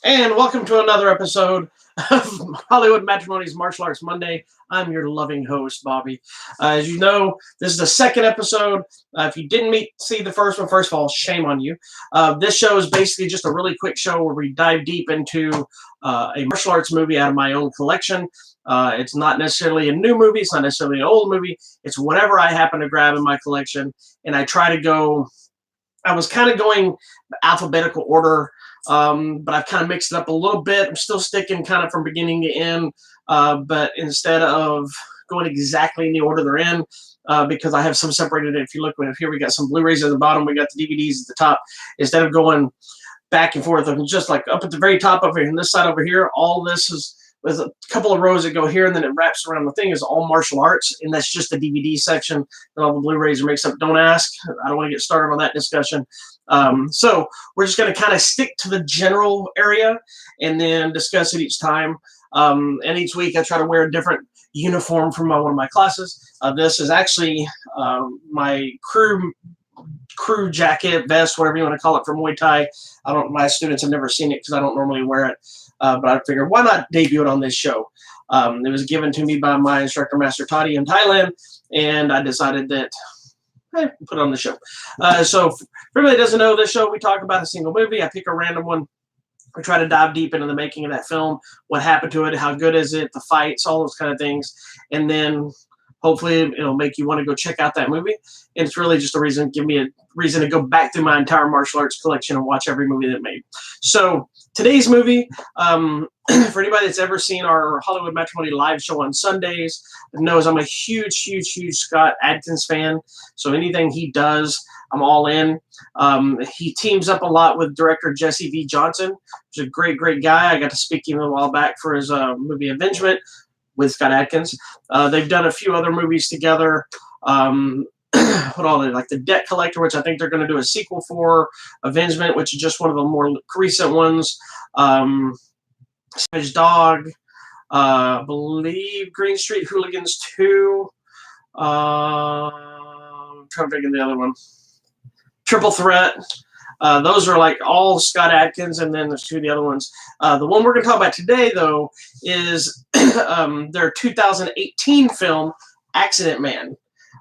And welcome to another episode of Hollywood Matrimony's Martial Arts Monday. I'm your loving host, Bobby. As you know, this is the second episode. If you didn't see the first one, first of all, shame on you. This show is basically just a really quick show where we dive deep into a martial arts movie out of my own collection. It's not necessarily a new movie. It's not necessarily an old movie. It's whatever I happen to grab in my collection. And I try to go, I was kind of going alphabetical order, but I've kind of mixed it up a little bit. I'm still sticking kind of from beginning to end, but instead of going exactly in the order they're in, because I have some separated. If you look here, we got some Blu-rays at the bottom, we got the DVDs at the top. Instead of going back and forth, I'm just like up at the very top over here, and this side over here, all this is with a couple of rows that go here, and then it wraps around the thing is all martial arts, and that's just the DVD section, and all the Blu-rays are mixed up. Don't ask. I don't want to get started on that discussion. So we're just going to kind of stick to the general area and then discuss it each time. And each week I try to wear a different uniform from one of my classes. This is actually my crew jacket, vest, whatever you want to call it, from Muay Thai. My students have never seen it because I don't normally wear it. But I figured, why not debut it on this show? It was given to me by my instructor, Master Toddy, in Thailand, and I decided that put it on the show. So for everybody that doesn't know this show, we talk about a single movie. I pick a random one. We try to dive deep into the making of that film, what happened to it, how good is it, the fights, all those kind of things. And then hopefully it'll make you want to go check out that movie. And it's really just give me a reason to go back through my entire martial arts collection and watch every movie that made. So today's movie, for anybody that's ever seen our Hollywood Matrimony live show on Sundays, knows I'm a huge Scott Adkins fan. So anything he does, I'm all in. He teams up a lot with director Jesse V. Johnson, who's a great guy. I got to speak to him a while back for his movie Avengement with Scott Adkins. They've done a few other movies together. Like The Debt Collector, which I think they're going to do a sequel for. Avengement, which is just one of the more recent ones. Savage Dog. I believe Green Street Hooligans 2. I'm trying to think of the other one. Triple Threat. Those are like all Scott Adkins, and then there's two of the other ones. The one we're going to talk about today, though, is their 2018 film, Accident Man.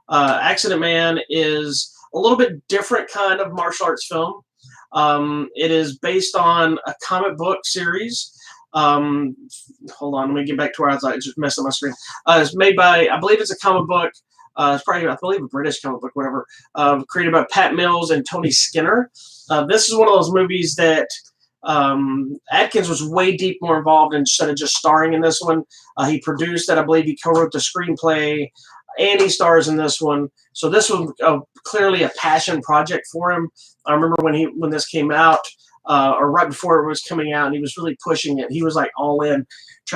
Accident Man is a little bit different kind of martial arts film. It is based on a comic book series. Hold on, let me get back to where I just messed up my screen. It's made by, I believe it's a comic book. It's probably, I believe, a British comic book, whatever, created by Pat Mills and Tony Skinner. This is one of those movies that Adkins was way deep more involved instead of just starring in this one. He produced it. I believe he co-wrote the screenplay, and he stars in this one. So this was clearly a passion project for him. I remember when this came out, or right before it was coming out, and he was really pushing it. He was like all in.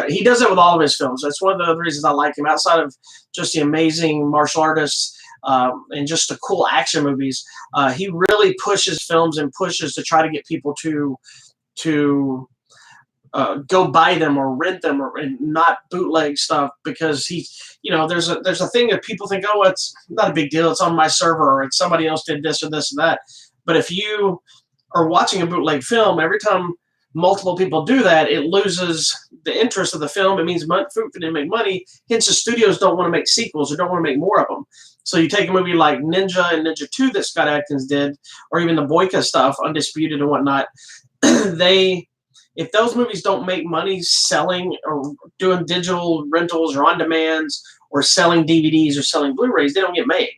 He does it with all of his films. That's one of the reasons I like him. Outside of just the amazing martial artists and just the cool action movies, he really pushes films and pushes to try to get people to go buy them or rent them and not bootleg stuff, because there's a thing that people think, oh, it's not a big deal. It's on my server, or it's somebody else did this or this and that. But if you are watching a bootleg film, every time multiple people do that, it loses the interest of the film. It means food didn't make money. Hence, the studios don't want to make sequels or don't want to make more of them. So you take a movie like Ninja and Ninja 2 that Scott Adkins did, or even the Boyka stuff, Undisputed and whatnot, if those movies don't make money selling or doing digital rentals or on demands or selling DVDs or selling Blu-rays, they don't get made.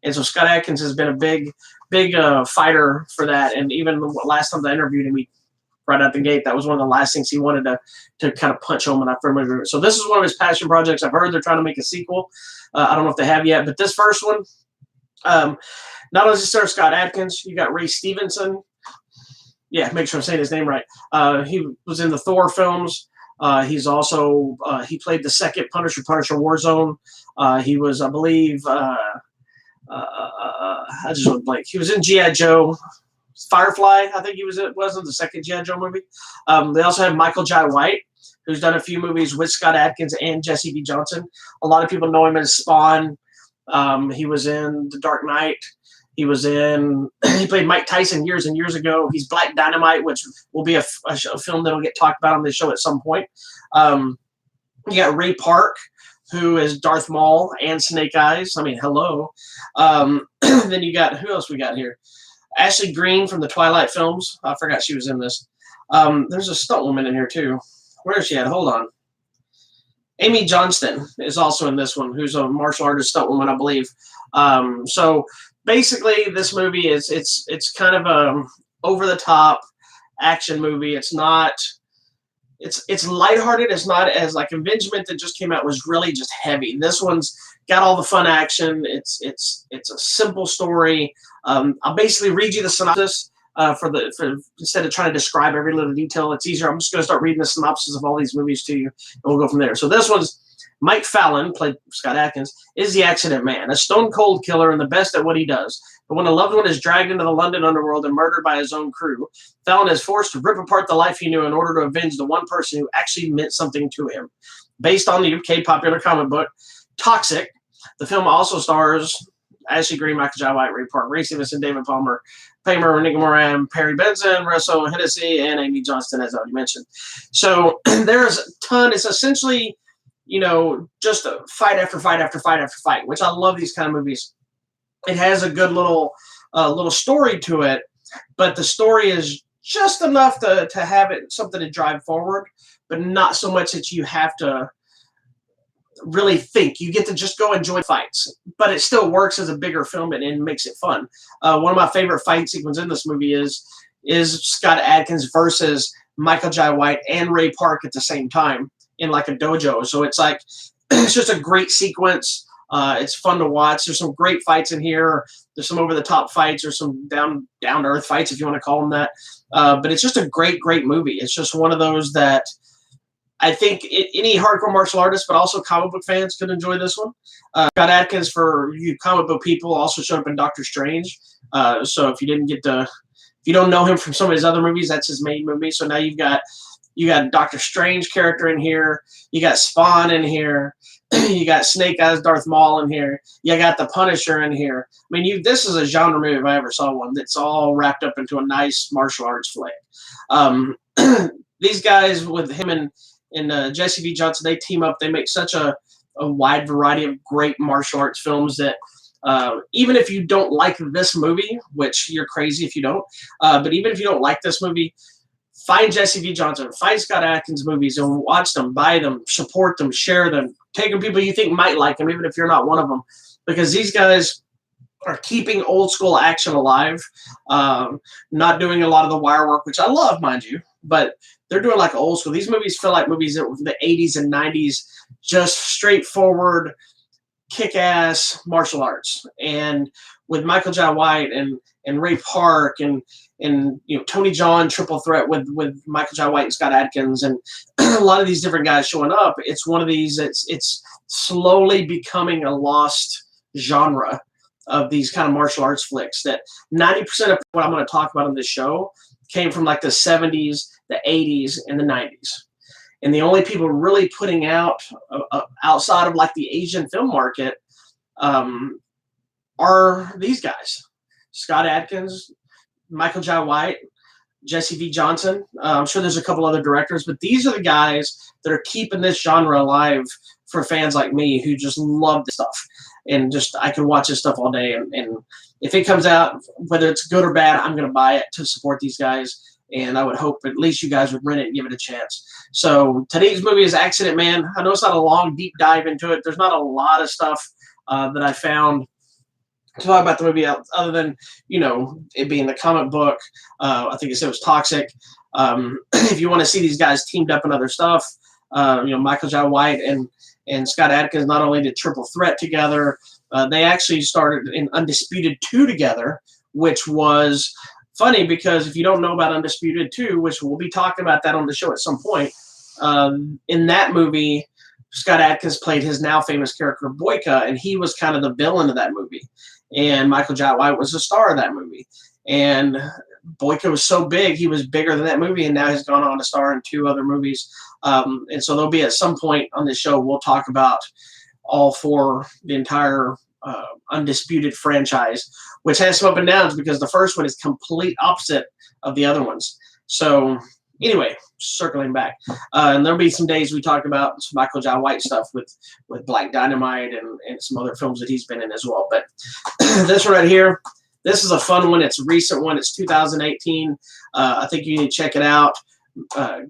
And so Scott Adkins has been a big fighter for that. And even the last time I interviewed him, right out the gate, that was one of the last things he wanted to kind of punch home when I first interviewed him. So this is one of his passion projects. I've heard they're trying to make a sequel. I don't know if they have yet, but this first one, not only does it star Scott Adkins, you got Ray Stevenson. Yeah, make sure I'm saying his name right. He was in the Thor films. He's also he played the second Punisher Warzone. He was, I believe, I just went blank. He was in G.I. Joe, Firefly. I think he wasn't the second G.I. Joe movie. They also have Michael Jai White, who's done a few movies with Scott Adkins and Jesse V. Johnson. A lot of people know him as Spawn. He was in The Dark Knight. He was in. He played Mike Tyson years and years ago. He's Black Dynamite, which will be a film that'll get talked about on this show at some point. You got Ray Park, who is Darth Maul and Snake Eyes. I mean, hello. Then you got, who else we got here? Ashley Greene from the Twilight films. I forgot she was in this. There's a stunt woman in here too. Where is she at? Hold on. Amy Johnston is also in this one, who's a martial artist stunt woman, I believe. So basically, this movie is it's kind of a over the top action movie. It's not. It's lighthearted. It's not as like Avengement that just came out was really just heavy. This one's got all the fun action. It's a simple story. I'll basically read you the synopsis for instead of trying to describe every little detail. It's easier. I'm just going to start reading the synopsis of all these movies to you, and we'll go from there. So this one's Mike Fallon, played Scott Adkins, is the accident man, a stone-cold killer and the best at what he does. But when a loved one is dragged into the London underworld and murdered by his own crew, Fallon is forced to rip apart the life he knew in order to avenge the one person who actually meant something to him. Based on the UK popular comic book Toxic, the film also stars Ashley Greene, Michael Jai White, Ray Park, Ray Stevenson, David Palmer, Nick Moran, Perry Benson, Russell Hennessy, and Amy Johnston, as I already mentioned. So there's a ton. It's essentially, just a fight after fight after fight after fight, which I love these kind of movies. It has a good little story to it, but the story is just enough to have it something to drive forward, but not so much that you have to really think. You get to just go enjoy fights, but it still works as a bigger film and makes it fun. One of my favorite fight sequences in this movie is Scott Adkins versus Michael Jai White and Ray Park at the same time in like a dojo. So it's like it's just a great sequence. It's fun to watch. There's some great fights in here. There's some over-the-top fights or some down-to-earth fights, if you want to call them that. But it's just a great, great movie. It's just one of those that I think any hardcore martial artist, but also comic book fans, could enjoy this one. Scott Adkins, for you comic book people, also showed up in Doctor Strange. So if you don't know him from some of his other movies, that's his main movie. So now you got Doctor Strange character in here. You got Spawn in here. You got Snake Eyes, Darth Maul in here. You got the Punisher in here. I mean, this is a genre movie if I ever saw one. That's all wrapped up into a nice martial arts flick. These guys with him and Jesse V. Johnson, they team up. They make such a wide variety of great martial arts films that even if you don't like this movie, which you're crazy if you don't, but even if you don't like this movie, find Jesse V. Johnson, find Scott Adkins movies and watch them, buy them, support them, share them, take them people you think might like them, even if you're not one of them, because these guys are keeping old school action alive, not doing a lot of the wire work, which I love, mind you, but they're doing like old school. These movies feel like movies that were from the 80s and 90s, just straightforward, kick-ass martial arts. And with Michael Jai White and Ray Park and Tony Jaa triple threat with Michael Jai White and Scott Adkins and a lot of these different guys showing up, it's one of these. It's slowly becoming a lost genre of these kind of martial arts flicks. That 90% of what I'm going to talk about on this show came from like the 70s, the 80s, and the 90s. And the only people really putting out outside of like the Asian film market are these guys: Scott Adkins, Michael Jai White, Jesse V. Johnson. I'm sure there's a couple other directors, but these are the guys that are keeping this genre alive for fans like me who just love this stuff. And just I can watch this stuff all day. And if it comes out, whether it's good or bad, I'm going to buy it to support these guys. And I would hope at least you guys would rent it and give it a chance. So today's movie is Accident Man. I know it's not a long, deep dive into it. There's not a lot of stuff that I found to talk about the movie other than, it being the comic book. I think it said it was Toxic. If you want to see these guys teamed up in other stuff, Michael Jai White and Scott Adkins not only did Triple Threat together, they actually started in Undisputed 2 together, which was funny because if you don't know about Undisputed 2, which we'll be talking about that on the show at some point, in that movie, Scott Adkins played his now famous character Boyka, and he was kind of the villain of that movie. And Michael Jai White was the star of that movie. And Boyka was so big, he was bigger than that movie, and now he's gone on to star in 2 other movies. And so there'll be at some point on this show, we'll talk about all 4, the entire Undisputed franchise, which has some up and downs because the first one is complete opposite of the other ones. So anyway, circling back, and there'll be some days we talk about some Michael Jai White stuff with Black Dynamite and some other films that he's been in as well. But this one right here, this is a fun one. It's a recent one. It's 2018. I think you need to check it out.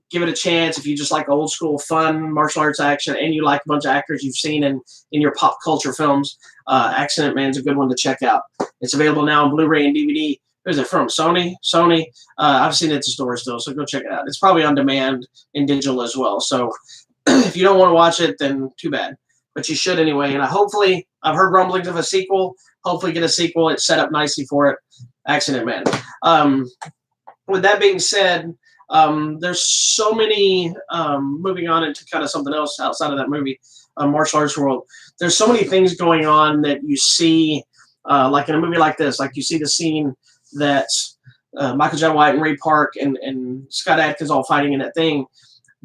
Give it a chance if you just like old school fun martial arts action and you like a bunch of actors you've seen in your pop culture films. Accident Man's a good one to check out. It's available now on Blu-ray and DVD. Where's it from? Sony. I've seen it at the store still, so go check it out. It's probably on demand in digital as well. So if you don't want to watch it, then too bad. But you should anyway. And hopefully, I've heard rumblings of a sequel. Hopefully get a sequel. It's set up nicely for it. Accident Man. With that being said, there's so many, moving on into kind of something else outside of that movie, martial arts world. There's so many things going on that you see, like in a movie like this, like you see the scene that Michael Jai White and Ray Park and Scott Adkins all fighting in that thing.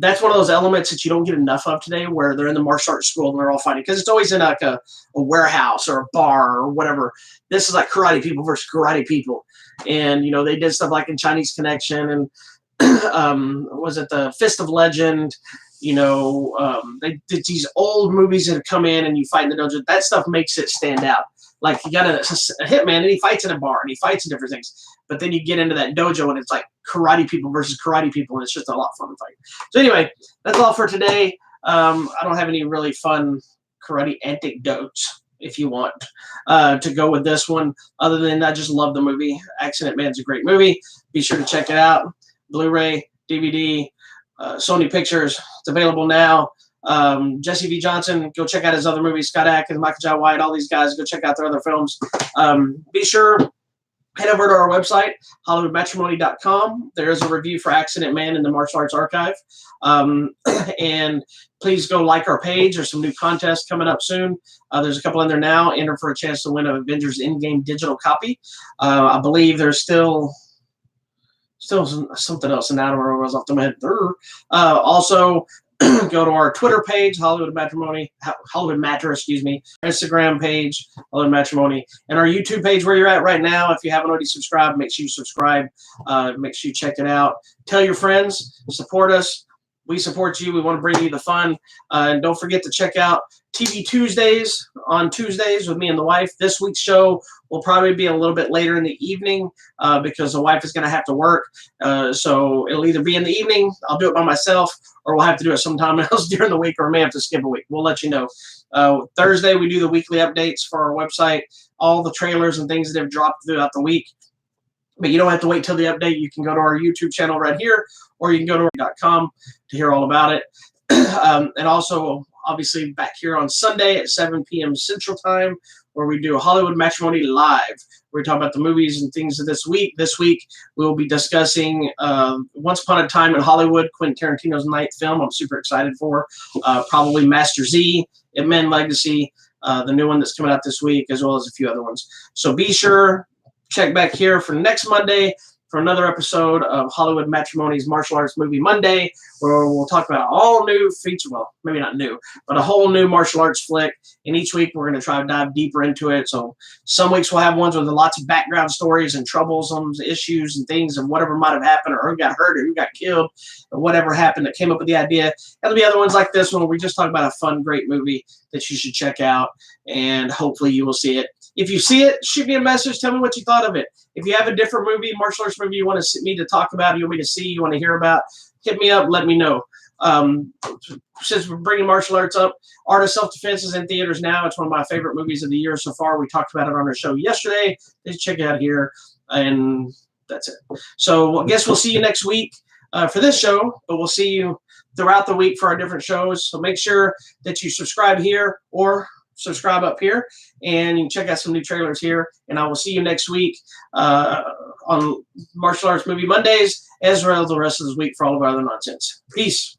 That's one of those elements that you don't get enough of today, where they're in the martial arts school and they're all fighting, because it's always in like a warehouse or a bar or whatever. This is like karate people versus karate people. And, you know, they did stuff like in Chinese Connection and was it the Fist of Legend? You know, they did these old movies that have come in and you fight in the dojo. That stuff makes it stand out. Like you got a hitman and he fights in a bar and he fights in different things. But then you get into that dojo and it's like karate people versus karate people, and it's just a lot of fun to fight. So anyway, that's all for today. I don't have any really fun karate anecdotes if you want to go with this one. Other than I just love the movie. Accident Man's a great movie. Be sure to check it out. Blu-ray, DVD, Sony Pictures. It's available now. Jesse V. Johnson, go check out his other movies. Scott Adkins, Michael Jai White, all these guys, go check out their other films. Be sure, head over to our website, HollywoodMatrimony.com. There is a review for Accident Man in the Martial Arts Archive. And please go like our page. There's some new contests coming up soon. There's a couple in there now. Enter for a chance to win an Avengers in-game digital copy. I believe there's still something else, and I don't remember what was off the head. Also, go to our Twitter page, Hollywood Matter, excuse me, Instagram page, Hollywood Matrimony, and our YouTube page where you're at right now. If you haven't already subscribed, make sure you subscribe. Make sure you check it out. Tell your friends, support us. We support you. We want to bring you the fun. And don't forget to check out TV Tuesdays on Tuesdays with me and the wife. This week's show will probably be a little bit later in the evening because the wife is going to have to work. So it'll either be in the evening, I'll do it by myself, or we'll have to do it sometime else during the week, or I may have to skip a week. We'll let you know. Thursday, we do the weekly updates for our website, all the trailers and things that have dropped throughout the week. But you don't have to wait till the update. You can go to our YouTube channel right here, or you can go to .com to hear all about it. And also, obviously, back here on Sunday at 7 p.m. Central Time, where we do Hollywood Matrimony Live. We talk about the movies and things of this week. This week, we will be discussing Once Upon a Time in Hollywood, Quentin Tarantino's 9th film. I'm super excited for. Probably Master Z, Ip Man Legacy, the new one that's coming out this week, as well as a few other ones. So be sure, check back here for next Monday for another episode of Hollywood Matrimony's Martial Arts Movie Monday, where we'll talk about an all-new feature, well, maybe not new, but a whole new martial arts flick. And each week we're going to try to dive deeper into it. So some weeks we'll have ones with lots of background stories and troubles and issues and things and whatever might have happened, or who got hurt or who got killed or whatever happened that came up with the idea. And there'll be other ones like this one where we just talk about a fun, great movie that you should check out, and hopefully you will see it. If you see it, shoot me a message. Tell me what you thought of it. If you have a different movie, martial arts movie you want me to talk about, you want me to see, you want to hear about, hit me up, let me know. Since we're bringing martial arts up, Art of Self-Defense is in theaters now. It's one of my favorite movies of the year so far. We talked about it on our show yesterday. Just check it out here, and that's it. So I guess we'll see you next week for this show, but we'll see you throughout the week for our different shows. So make sure that you subscribe here or subscribe up here, and you can check out some new trailers here. And I will see you next week on Martial Arts Movie Mondays, as well as the rest of this week for all of our other nonsense. Peace.